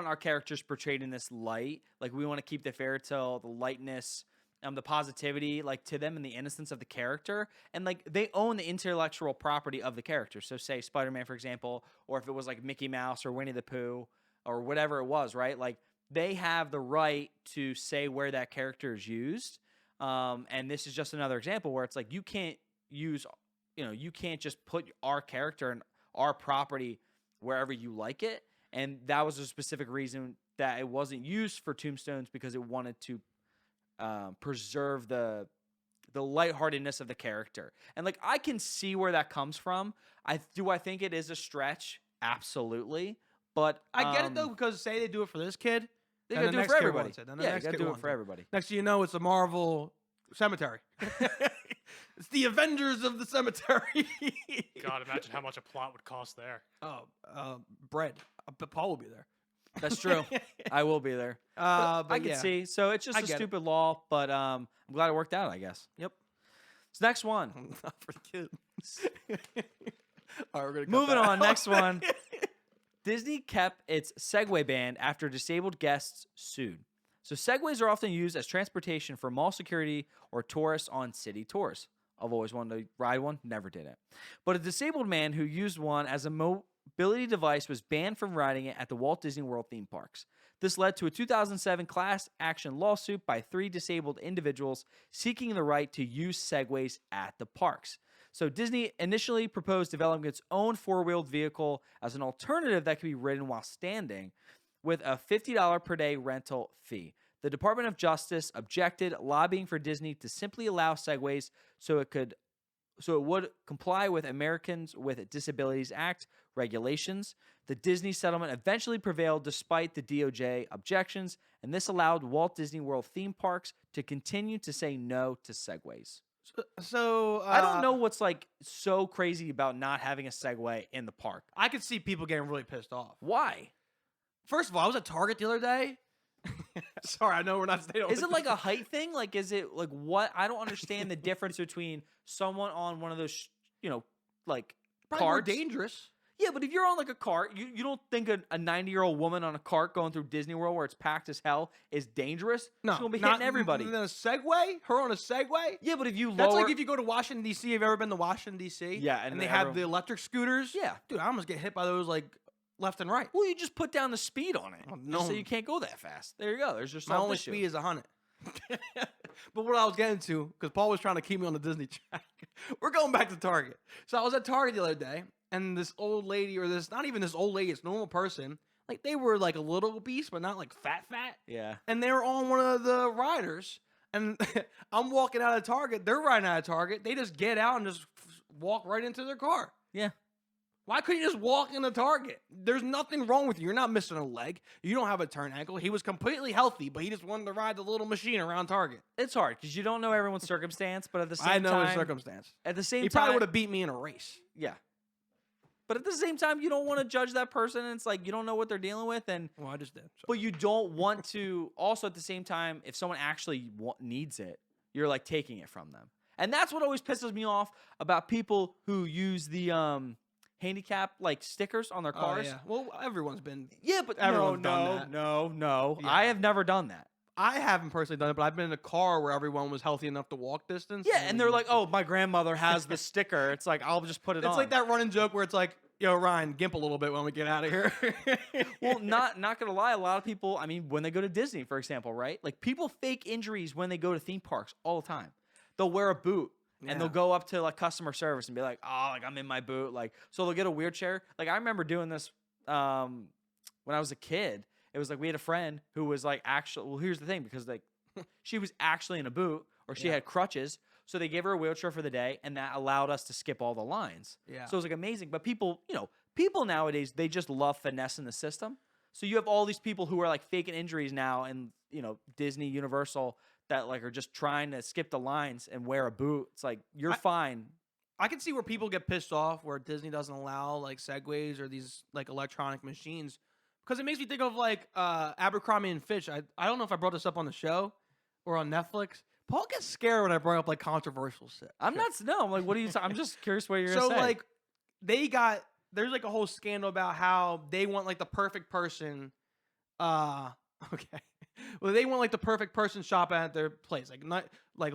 our characters portrayed in this light. Like we want to keep the fairy tale, the lightness, the positivity, like to them and the innocence of the character, and like they own the intellectual property of the character. So say Spider-Man, for example, or if it was like Mickey Mouse or Winnie the Pooh or whatever it was, right? Like they have the right to say where that character is used. And this is just another example where it's like you can't use, you can't just put our character and our property wherever you like it. And that was a specific reason that it wasn't used for tombstones, because it wanted to preserve the lightheartedness of the character. And like I can see where that comes from. I think it is a stretch, absolutely. But I get it though, because say they do it for this kid, they then gotta the do it next for kid everybody. wants it, then the Yeah, next you gotta kid do it wants for everybody. Next thing you know, it's a Marvel cemetery. It's the Avengers of the cemetery. God, imagine how much a plot would cost there. Bread. But Paul will be there. That's true. I will be there. But I can yeah. see. So it's just I a get it. stupid law, but I'm glad it worked out, I guess. Yep. So next one. Not for the kids. All right, we're gonna cut Moving that on, out. next one. Disney kept its Segway ban after disabled guests sued. So Segways are often used as transportation for mall security or tourists on city tours. I've always wanted to ride one, never did it. But a disabled man who used one as a mobility device was banned from riding it at the Walt Disney World theme parks. This led to a 2007 class action lawsuit by 3 disabled individuals seeking the right to use Segways at the parks. So Disney initially proposed developing its own four-wheeled vehicle as an alternative that could be ridden while standing, with a $50 per day rental fee. The Department of Justice objected, lobbying for Disney to simply allow Segways so it would comply with Americans with Disabilities Act regulations. The Disney settlement eventually prevailed despite the DOJ objections, and this allowed Walt Disney World theme parks to continue to say no to Segways. So I don't know what's like so crazy about not having a Segway in the park. I could see people getting really pissed off. Why? First of all, I was at Target the other day. Sorry, I know we're not staying on. Is it like a height thing? Like, is it like what? I don't understand the difference between someone on one of those, like Probably more carts. dangerous? Yeah, but if you're on like a cart, you don't think a 90-year-old woman on a cart going through Disney World where it's packed as hell is dangerous? No, She's gonna be not- hitting everybody. Then a Segway? Her on a Segway? Yeah, but if you That's lower, like if you go to Washington D.C. Have you ever been to Washington D.C.? Yeah, and and they everyone- have the electric scooters. yeah, Dude, I almost get hit by those like left and right. well, you just put down the speed on it, Oh, just no. so you can't go that fast. There you go. There's your My solved only issue. speed is 100. But what I was getting to, because Paul was trying to keep me on the Disney track, we're going back to Target. So I was at Target the other day, and this old lady, or this, not even this old lady, it's a normal person, like they were like a little obese, but not like fat. Yeah. And they were on one of the riders. And I'm walking out of Target. They're riding out of Target. They just get out and just walk right into their car. Yeah. Why couldn't you just walk into Target? There's nothing wrong with you. You're not missing a leg. You don't have a turn ankle. He was completely healthy, but he just wanted to ride the little machine around Target. It's hard because you don't know everyone's circumstance, but at the same I know time, his circumstance. at the same He time, probably would have beat me in a race. yeah. But at the same time, you don't want to judge that person. And it's like you don't know what they're dealing with, and Well, I just did. So. but you don't want to. Also, at the same time, if someone actually needs it, you're like taking it from them, and that's what always pisses me off about people who use the handicap like stickers on their cars. Yeah. Well, everyone's been. Yeah, but Everyone's done that. no. Yeah. I have never done that. I haven't personally done it, but I've been in a car where everyone was healthy enough to walk distance. Yeah, and they're like, "Oh, my grandmother has the sticker." It's like I'll just put it on. It's like that running joke where it's like, "Yo, Ryan, gimp a little bit when we get out of here." Well, not gonna lie, a lot of people. I mean, when they go to Disney, for example, right? Like people fake injuries when they go to theme parks all the time. They'll wear a boot and they'll go up to like customer service and be like, "Oh, like I'm in my boot." Like, so they'll get a wheelchair. Like I remember doing this when I was a kid. It was like we had a friend who was like actually. Well, here's the thing, because like she was actually in a boot or she had crutches, so they gave her a wheelchair for the day, and that allowed us to skip all the lines. Yeah. So it was like amazing. But people, people nowadays, they just love finessing the system. So you have all these people who are like faking injuries now, and Disney, Universal, that like are just trying to skip the lines and wear a boot. It's like you're fine. I can see where people get pissed off where Disney doesn't allow like Segways or these like electronic machines, because it makes me think of like Abercrombie and Fitch. I don't know if I brought this up on the show or on Netflix. Paul gets scared when I bring up like controversial shit. I'm not. No, I'm like, what are you? I'm just curious what you're gonna say. So like, there's like a whole scandal about how they want like the perfect person. Okay. Well, they want like the perfect person shopping at their place, like not like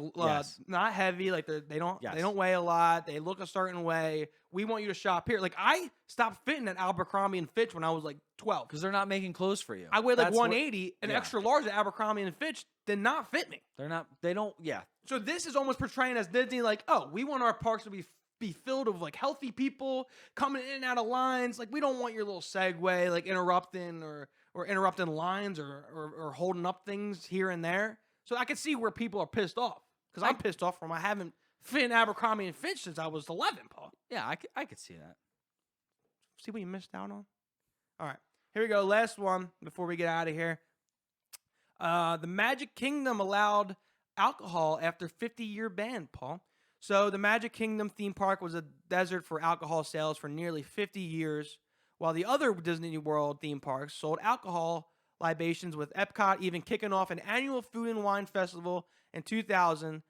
not heavy, like they don't weigh a lot, they look a certain way. We want you to shop here. Like I stopped fitting at Abercrombie and Fitch when I was like 12 because they're not making clothes for you. I weighed like 180, and extra large at Abercrombie and Fitch did not fit me. They're not. They don't. Yeah. So this is almost portraying as Disney, like, oh, we want our parks to be filled with like healthy people coming in and out of lines. Like we don't want your little segue like interrupting or interrupting lines or holding up things here and there. So I can see where people are pissed off, because I'm pissed off from I haven't fit in Abercrombie and Fitch since I was 11, Paul. Yeah, I could see that. See what you missed out on? All right, here we go. Last one before we get out of here. The Magic Kingdom allowed alcohol after 50-year ban, Paul. So the Magic Kingdom theme park was a desert for alcohol sales for nearly 50 years, while the other Disney World theme parks sold alcohol libations, with Epcot even kicking off an annual food and wine festival in 2000.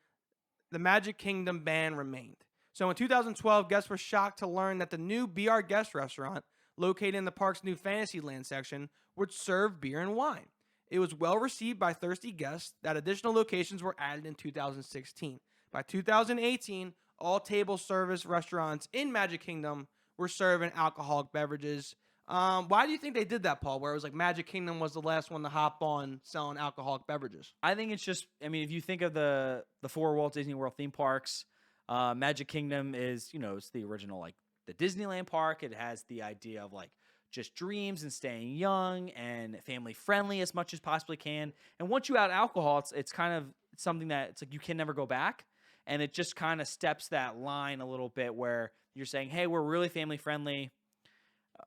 The Magic Kingdom ban remained. So in 2012, guests were shocked to learn that the new Be Our Guest restaurant, located in the park's new Fantasyland section, would serve beer and wine. It was well received by thirsty guests that additional locations were added in 2016. By 2018, all table service restaurants in Magic Kingdom were serving alcoholic beverages. Why do you think they did that, Paul, where it was like Magic Kingdom was the last one to hop on selling alcoholic beverages? I think it's just, I mean, if you think of the 4 Walt Disney World theme parks, Magic Kingdom is, it's the original, like the Disneyland park. It has the idea of like just dreams and staying young and family friendly as much as possibly can. And once you add alcohol, it's kind of something that it's like you can never go back. And it just kind of steps that line a little bit where you're saying, hey, we're really family friendly.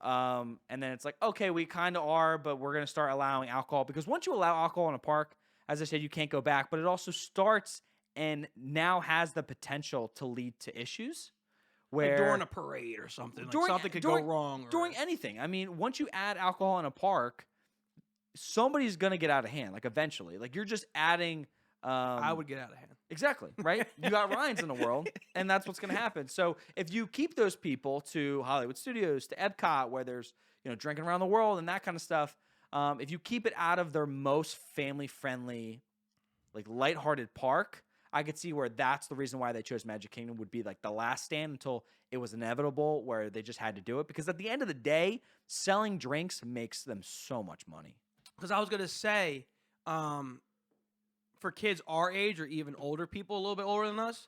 And then it's like, okay, we kind of are, but we're going to start allowing alcohol, because once you allow alcohol in a park, as I said, you can't go back, but it also starts and now has the potential to lead to issues where like during a parade or something, something could go wrong. During anything. I mean, once you add alcohol in a park, somebody's going to get out of hand, like eventually. Like you're just adding... I would get out of hand. Exactly, right? You got Ryans in the world, and that's what's going to happen. So if you keep those people to Hollywood Studios, to Epcot, where there's drinking around the world and that kind of stuff, if you keep it out of their most family-friendly, like lighthearted park, I could see where that's the reason why they chose Magic Kingdom would be like the last stand until it was inevitable, where they just had to do it. Because at the end of the day, selling drinks makes them so much money. Because I was going to say... for kids our age or even older people a little bit older than us,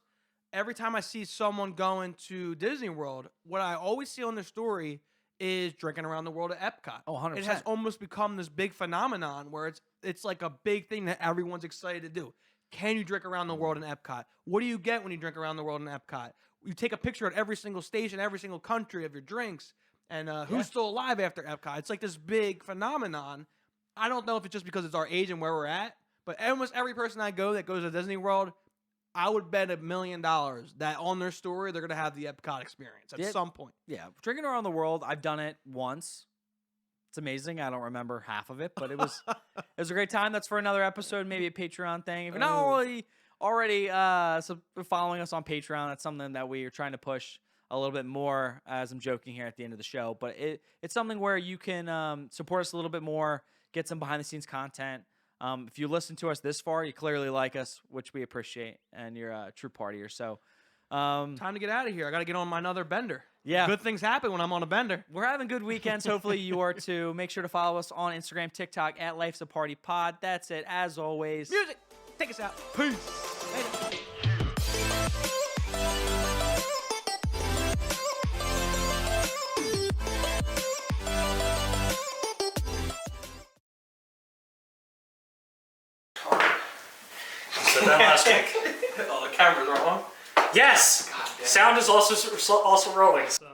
every time I see someone going to Disney World, what I always see on their story is drinking around the world at Epcot. Oh, 100%. It has almost become this big phenomenon where it's like a big thing that everyone's excited to do. Can you drink around the world in Epcot? What do you get when you drink around the world in Epcot? You take a picture at every single station, every single country of your drinks, and who's still alive after Epcot. It's like this big phenomenon. I don't know if it's just because it's our age and where we're at, but almost every person I go that goes to Disney World, I would bet $1 million that on their story they're gonna have the Epcot experience at some point. Yeah, drinking around the world. I've done it once. It's amazing. I don't remember half of it, but it was a great time. That's for another episode, maybe a Patreon thing. If you're not already following us on Patreon, that's something that we are trying to push a little bit more. As I'm joking here at the end of the show, but it's something where you can support us a little bit more, get some behind the scenes content. If you listen to us this far, you clearly like us, which we appreciate, and you're a true partier. So, time to get out of here. I got to get on my another bender. Yeah. Good things happen when I'm on a bender. We're having good weekends. Hopefully you are too. Make sure to follow us on Instagram, TikTok at Life's a Party Pod. That's it. As always. Music. Take us out. Peace. Later. So that last kick. Oh, the camera's wrong. Yes. Sound is also rolling. So,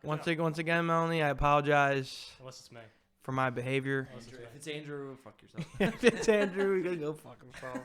Once again, Melanie, I apologize unless it's me. for my behavior. If it's Andrew, fuck yourself. If it's Andrew, we gotta go fuck himself.